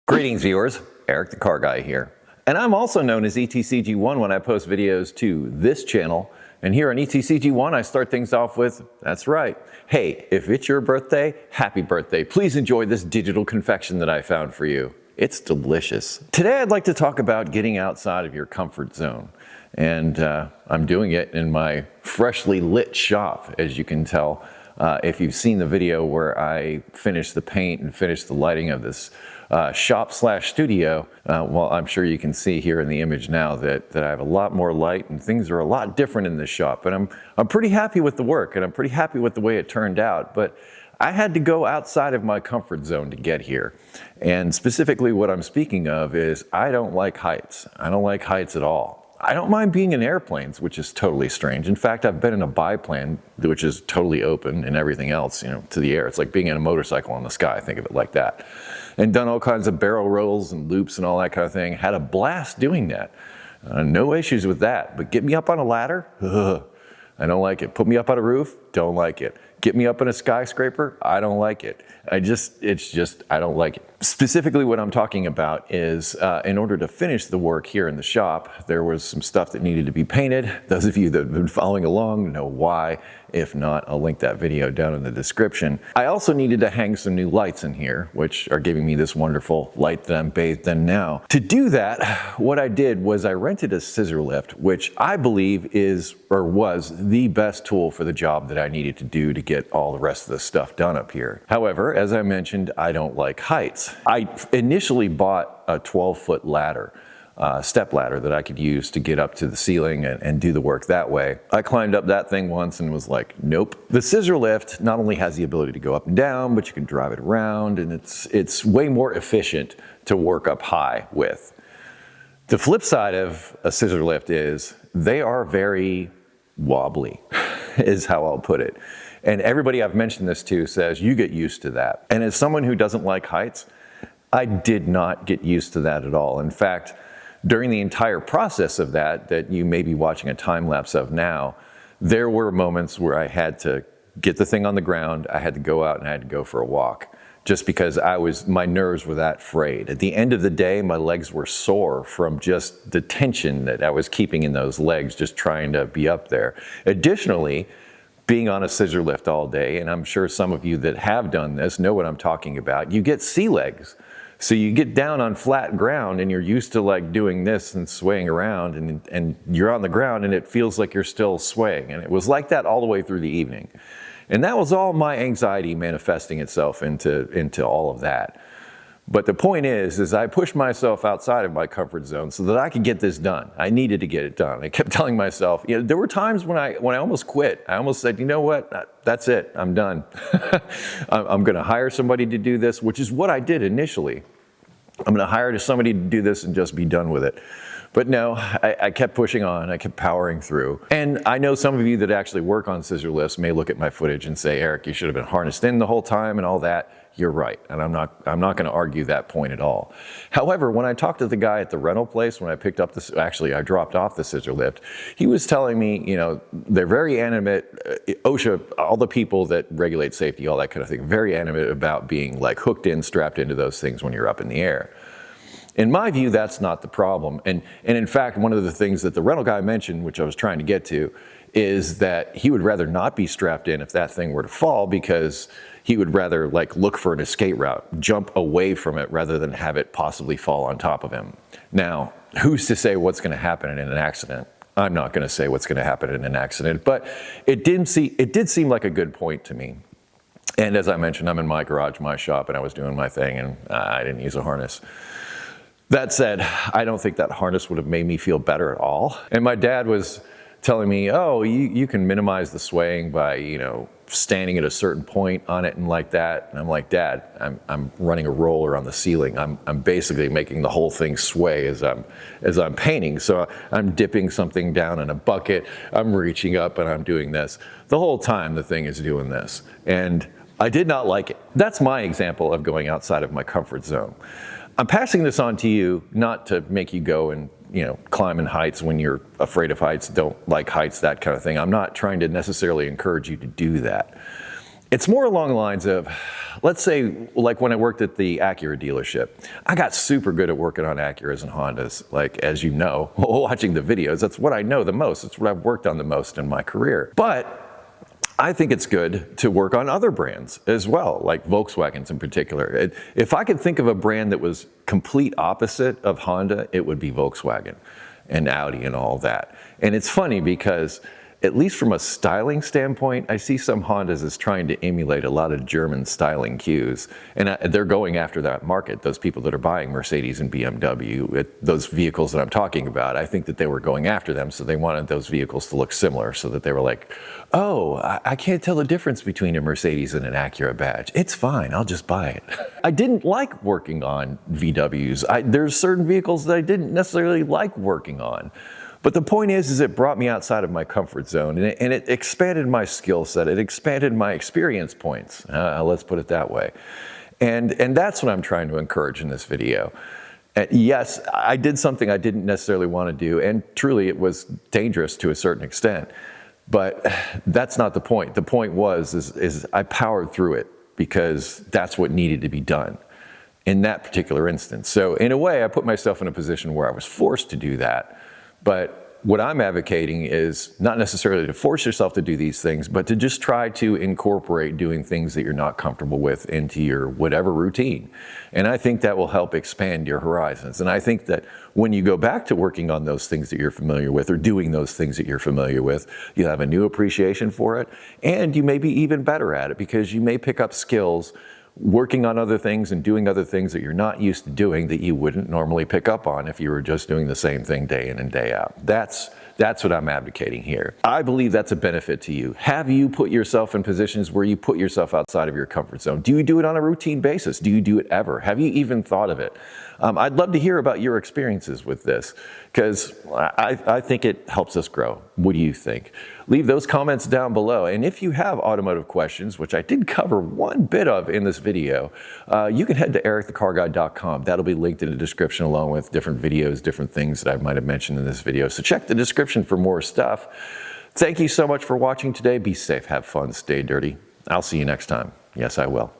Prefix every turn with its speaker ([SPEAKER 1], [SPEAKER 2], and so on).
[SPEAKER 1] Greetings viewers, Eric the Car Guy here. And I'm also known as ETCG1 when I post videos to this channel. And here on ETCG1 I start things off with, that's right, hey, if it's your birthday, happy birthday. Please enjoy this digital confection that I found for you. It's delicious. Today I'd like to talk about getting outside of your comfort zone. And I'm doing it in my freshly lit shop, as you can tell. If you've seen the video where I finished the paint and finished the lighting of this shop/studio, well, I'm sure you can see here in the image now that I have a lot more light and things are a lot different in this shop. And I'm pretty happy with the work and I'm pretty happy with the way it turned out. But I had to go outside of my comfort zone to get here. And specifically what I'm speaking of is I don't like heights. I don't like heights at all. I don't mind being in airplanes, which is totally strange. In fact, I've been in a biplane, which is totally open and everything else, to the air. It's like being in a motorcycle in the sky, think of it like that. And done all kinds of barrel rolls and loops and all that kind of thing. Had a blast doing that. No issues with that. But get me up on a ladder? Ugh, I don't like it. Put me up on a roof? Don't like it. Get me up in a skyscraper? I don't like it. I don't like it. Specifically what I'm talking about is in order to finish the work here in the shop, there was some stuff that needed to be painted. Those of you that have been following along know why. If not, I'll link that video down in the description. I also needed to hang some new lights in here, which are giving me this wonderful light that I'm bathed in now. To do that, what I did was I rented a scissor lift, which I believe is or was the best tool for the job that I needed to do to get all the rest of the stuff done up here. However, as I mentioned, I don't like heights. I initially bought a 12-foot ladder. Step ladder that I could use to get up to the ceiling and do the work that way. I climbed up that thing once and was like, nope. The scissor lift not only has the ability to go up and down, but you can drive it around and it's way more efficient to work up high with. The flip side of a scissor lift is they are very wobbly, is how I'll put it. And everybody I've mentioned this to says, you get used to that. And as someone who doesn't like heights, I did not get used to that at all. In fact, during the entire process of that you may be watching a time lapse of now, there were moments where I had to get the thing on the ground, I had to go out and I had to go for a walk, just because my nerves were that frayed. At the end of the day, my legs were sore from just the tension that I was keeping in those legs, just trying to be up there. Additionally, being on a scissor lift all day, and I'm sure some of you that have done this know what I'm talking about, you get sea legs. So you get down on flat ground and you're used to like doing this and swaying around and you're on the ground and it feels like you're still swaying. And it was like that all the way through the evening. And that was all my anxiety manifesting itself into all of that. But the point is I pushed myself outside of my comfort zone so that I could get this done. I needed to get it done. I kept telling myself, there were times when I almost quit. I almost said, you know what, that's it, I'm done. I'm gonna hire somebody to do this, which is what I did initially. I'm gonna hire somebody to do this and just be done with it. But no, I kept pushing on, I kept powering through. And I know some of you that actually work on scissor lifts may look at my footage and say, Eric, you should have been harnessed in the whole time and all that. You're right, and I'm not gonna argue that point at all. However, when I talked to the guy at the rental place, when I picked up this, actually I dropped off the scissor lift, he was telling me, they're very animate, OSHA, all the people that regulate safety, all that kind of thing, very animate about being like hooked in, strapped into those things when you're up in the air. In my view, that's not the problem. And in fact, one of the things that the rental guy mentioned, which I was trying to get to, is that he would rather not be strapped in if that thing were to fall, because he would rather like look for an escape route, jump away from it rather than have it possibly fall on top of him. Now, who's to say what's gonna happen in an accident? I'm not gonna say what's gonna happen in an accident, but it did seem like a good point to me. And as I mentioned, I'm in my garage, my shop, and I was doing my thing and I didn't use a harness. That said, I don't think that harness would have made me feel better at all. And my dad was telling me, oh, you can minimize the swaying by, standing at a certain point on it and like that. And I'm like, Dad, I'm running a roller on the ceiling. I'm basically making the whole thing sway as I'm painting. So I'm dipping something down in a bucket, I'm reaching up and I'm doing this. The whole time the thing is doing this. And I did not like it. That's my example of going outside of my comfort zone. I'm passing this on to you not to make you go and climb in heights when you're afraid of heights, don't like heights, that kind of thing. I'm not trying to necessarily encourage you to do that. It's more along the lines of, let's say, like when I worked at the Acura dealership, I got super good at working on Acuras and Hondas. Like, as you know, watching the videos, that's what I know the most. It's what I've worked on the most in my career. But I think it's good to work on other brands as well, like Volkswagens in particular. If I could think of a brand that was complete opposite of Honda, it would be Volkswagen and Audi and all that. And it's funny because, at least from a styling standpoint, I see some Hondas as trying to emulate a lot of German styling cues. And they're going after that market, those people that are buying Mercedes and BMW, those vehicles that I'm talking about. I think that they were going after them, so they wanted those vehicles to look similar, so that they were like, oh, I can't tell the difference between a Mercedes and an Acura badge. It's fine, I'll just buy it. I didn't like working on VWs. There's certain vehicles that I didn't necessarily like working on. But the point is it brought me outside of my comfort zone, and it expanded my skill set. It expanded my experience points. Let's put it that way. And that's what I'm trying to encourage in this video. Yes, I did something I didn't necessarily want to do, and truly it was dangerous to a certain extent. But that's not the point. The point is I powered through it because that's what needed to be done in that particular instance. So in a way, I put myself in a position where I was forced to do that. But what I'm advocating is not necessarily to force yourself to do these things, but to just try to incorporate doing things that you're not comfortable with into your whatever routine. And I think that will help expand your horizons. And I think that when you go back to working on those things that you're familiar with, or doing those things that you're familiar with, you'll have a new appreciation for it, and you may be even better at it because you may pick up skills working on other things and doing other things that you're not used to doing that you wouldn't normally pick up on if you were just doing the same thing day in and day out. That's what I'm advocating here. I believe that's a benefit to you. Have you put yourself in positions where you put yourself outside of your comfort zone? Do you do it on a routine basis? Do you do it ever? Have you even thought of it? I'd love to hear about your experiences with this because I think it helps us grow. What do you think? Leave those comments down below. And if you have automotive questions, which I did cover one bit of in this video, you can head to ericthecarguy.com. That'll be linked in the description along with different videos, different things that I might have mentioned in this video. So check the description for more stuff. Thank you so much for watching today. Be safe, have fun, stay dirty. I'll see you next time. Yes, I will.